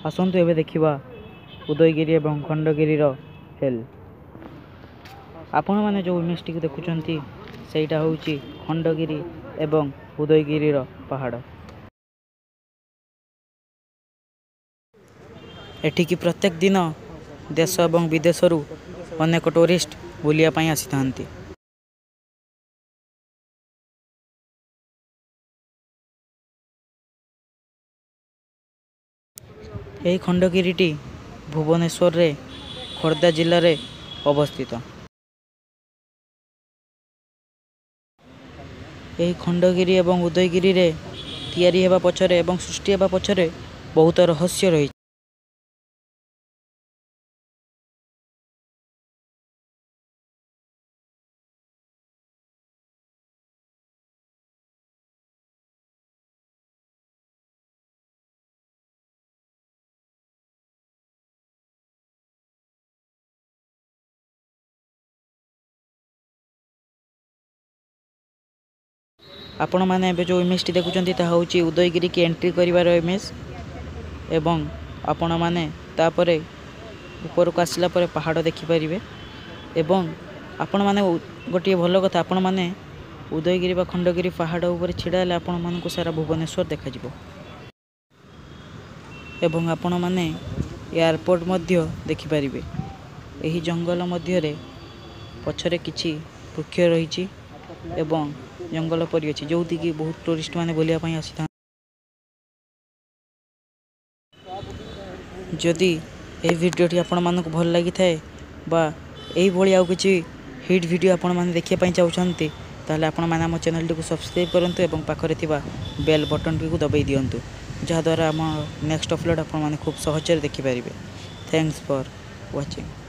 आसतु एबे देखिबा उदयगिरी एवं खंडगिरीर हेल। आपण मैंने जो इमेज टी देखुंती सेटा हूँ खंडगिरी एवं उदयगिरीर पहाड़। एठिकी प्रत्येक दिन देश एवं विदेशरू अनेक टूरिस्ट बुलिया आसी थांती। यह खंडगिरी भुवनेश्वर रे खोर्धा जिले में अवस्थित। यह खंडगिरी एवं उदयगिरी रे तैयारी हेबा पछरे एवं सृष्टि हेबा पछरे बहुत रहस्य रही। आपण मैंने एबे जो इमेज टी देखुंती ता हूँ उदयगिरी की एंट्री करिवार इमेज एवं आपण मैंने तापरे ऊपर को आसला परे पहाड़ देखि परिबे एवं आपण मैंने गोटे भल कथा आपण मैंने उदयगिरी बा खंडगिरी पहाड़ ऊपर छिड़ा हेले आपण मानकु सारा भुवनेश्वर देखा जिवो एवं आपण मैंने एयरपोर्ट मध्य देखि परिबे। एही जंगल मध्य रे पछरे किछि वृक्ष रही एवं जंगल परी अच्छी जो कि बहुत टूरिस्ट माने बुलिया पई आसी था। जदि ए वीडियोटी आपण मानक भल लगी थाए बा एही भली आउ किछि हिट वीडियो आपण माने देखिया पई चाहउछन्ती ताले आपण माने हम चैनल टी को सब्सक्राइब करंतु एवं पाखरे थिबा बेल बटन टी को दबाई दियंतु जहा द्वारा हम नेक्स्ट अपलोड आपण माने खूब सहज रे देखि परिबे। Thanks for watching.